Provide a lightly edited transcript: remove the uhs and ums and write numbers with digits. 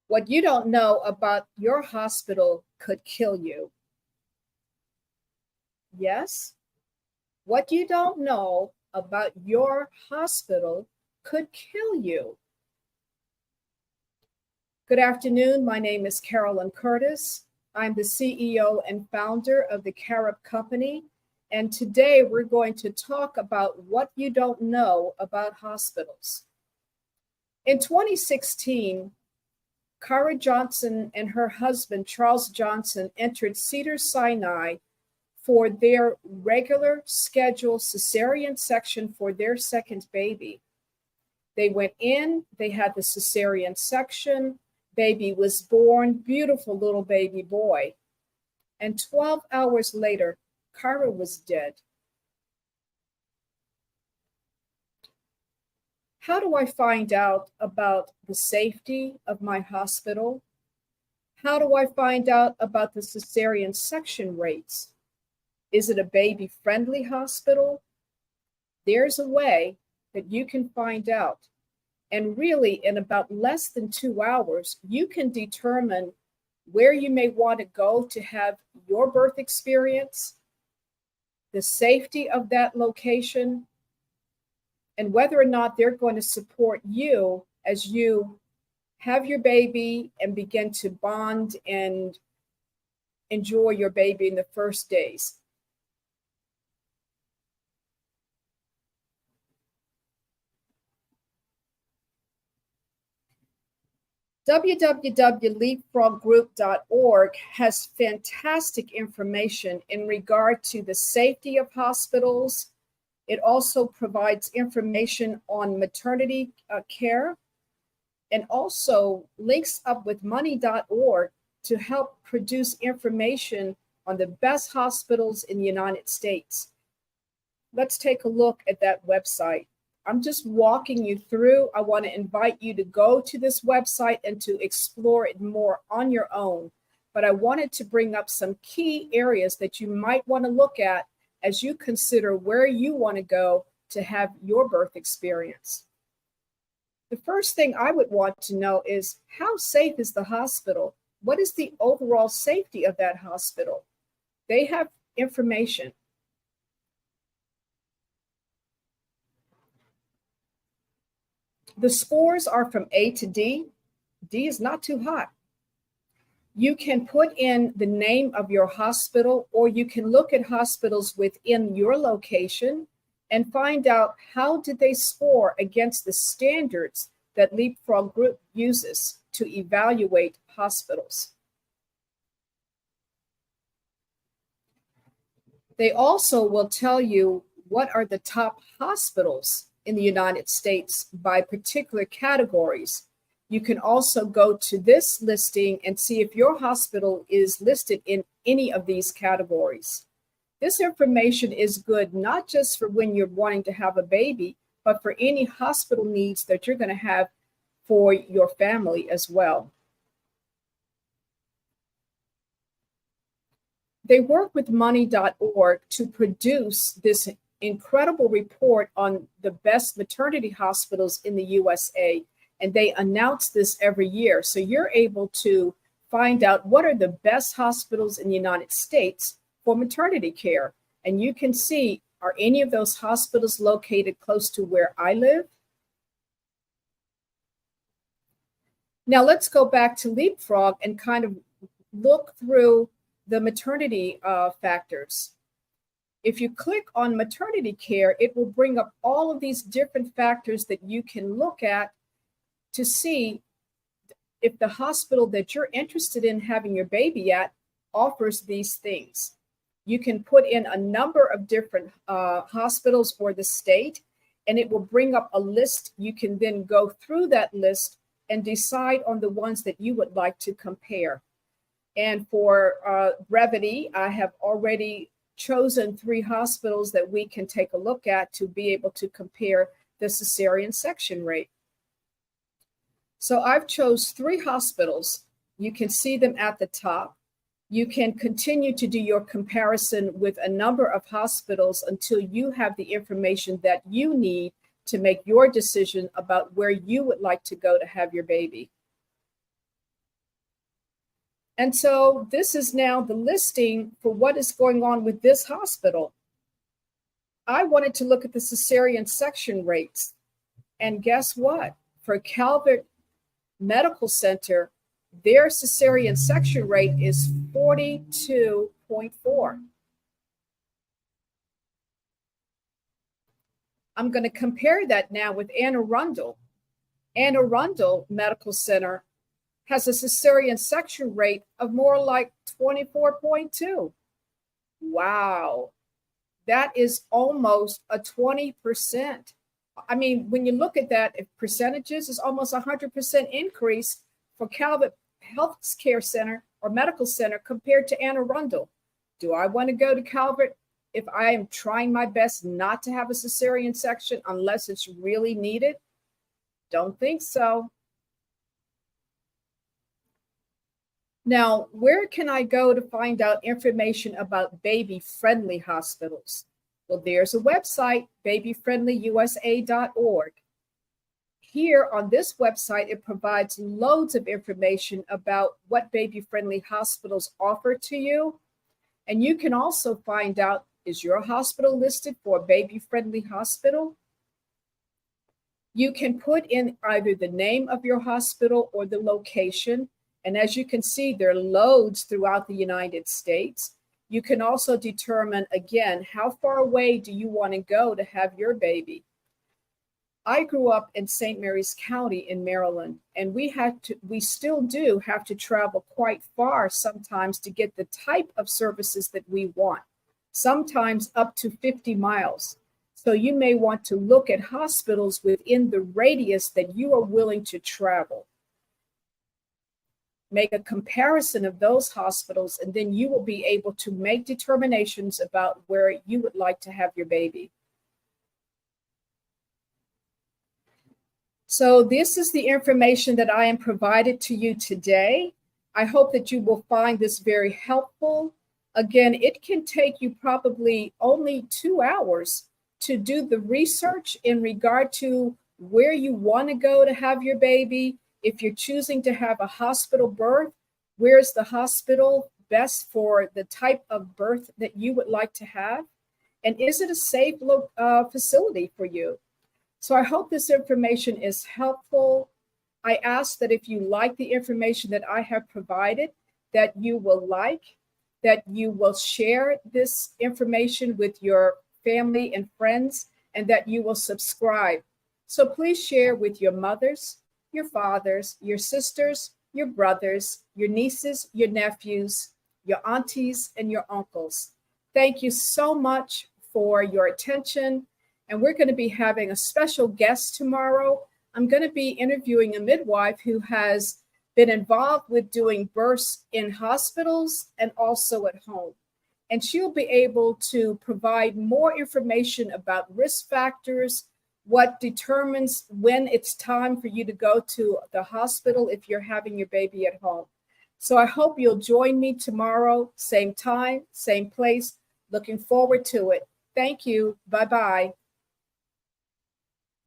What you don't know about your hospital could kill you. Yes, what you don't know about your hospital could kill you. Good afternoon. My name is Carolyn Curtis. I'm the CEO and founder of the CARAB Company. And today we're going to talk about what you don't know about hospitals. In 2016, Cara Johnson and her husband, Charles Johnson, entered Cedars-Sinai for their regular scheduled cesarean section for their second baby. They went in, they had the cesarean section, baby was born, beautiful little baby boy. And 12 hours later, Cara was dead. How do I find out about the safety of my hospital? How do I find out about the cesarean section rates? Is it a baby-friendly hospital? There's a way that you can find out. And really, in about less than 2 hours, you can determine where you may want to go to have your birth experience, the safety of that location, and whether or not they're going to support you as you have your baby and begin to bond and enjoy your baby in the first days. www.leapfroggroup.org has fantastic information in regard to the safety of hospitals. It also provides information on maternity care and also links up with money.org to help produce information on the best hospitals in the United States. Let's take a look at that website. I'm just walking you through. I want to invite you to go to this website and to explore it more on your own. But I wanted to bring up some key areas that you might want to look at as you consider where you want to go to have your birth experience. The first thing I would want to know is, how safe is the hospital? What is the overall safety of that hospital? They have information. The scores are from A to D. D is not too hot. You can put in the name of your hospital, or you can look at hospitals within your location and find out how did they score against the standards that Leapfrog Group uses to evaluate hospitals. They also will tell you what are the top hospitals in the United States by particular categories. You can also go to this listing and see if your hospital is listed in any of these categories. This information is good not just for when you're wanting to have a baby, but for any hospital needs that you're going to have for your family as well. They work with money.org to produce this incredible report on the best maternity hospitals in the USA. And they announce this every year. So you're able to find out what are the best hospitals in the United States for maternity care. And you can see, are any of those hospitals located close to where I live? Now let's go back to Leapfrog and kind of look through the maternity factors. If you click on maternity care, it will bring up all of these different factors that you can look at to see if the hospital that you're interested in having your baby at offers these things. You can put in a number of different hospitals for the state, and it will bring up a list. You can then go through that list and decide on the ones that you would like to compare. And for brevity, I have already chosen 3 hospitals that we can take a look at to be able to compare the cesarean section rate. So I've chose 3 hospitals. You can see them at the top. You can continue to do your comparison with a number of hospitals until you have the information that you need to make your decision about where you would like to go to have your baby. And so this is now the listing for what is going on with this hospital. I wanted to look at the cesarean section rates. And guess what? For Calvert Medical Center, their cesarean section rate is 42.4. I'm going to compare that now with Anne Arundel. Anne Arundel Medical Center has a cesarean section rate of more like 24.2. Wow. That is almost a 20%. I mean, when you look at that, percentages, it's almost 100% increase for Calvert Health Care Center or Medical Center compared to Anne Arundel. Do I want to go to Calvert if I am trying my best not to have a cesarean section unless it's really needed? Don't think so. Now, where can I go to find out information about baby-friendly hospitals? Well, there's a website, babyfriendlyusa.org. Here on this website, it provides loads of information about what baby-friendly hospitals offer to you. And you can also find out, is your hospital listed for a baby-friendly hospital? You can put in either the name of your hospital or the location. And as you can see, there are loads throughout the United States. You can also determine, again, how far away do you want to go to have your baby? I grew up in St. Mary's County in Maryland, and we still do have to travel quite far sometimes to get the type of services that we want, sometimes up to 50 miles. So you may want to look at hospitals within the radius that you are willing to travel. Make a comparison of those hospitals, and then you will be able to make determinations about where you would like to have your baby. So this is the information that I am provided to you today. I hope that you will find this very helpful. Again, it can take you probably only 2 hours to do the research in regard to where you want to go to have your baby. If you're choosing to have a hospital birth, where's the hospital best for the type of birth that you would like to have? And is it a safe facility for you? So I hope this information is helpful. I ask that if you like the information that I have provided, that you will share this information with your family and friends, and that you will subscribe. So please share with your mothers, your fathers, your sisters, your brothers, your nieces, your nephews, your aunties, and your uncles. Thank you so much for your attention. And we're going to be having a special guest tomorrow. I'm going to be interviewing a midwife who has been involved with doing births in hospitals and also at home. And she'll be able to provide more information about risk factors, what determines when it's time for you to go to the hospital if you're having your baby at home. So I hope you'll join me tomorrow, same time, same place. Looking forward to it. Thank you. Bye-bye.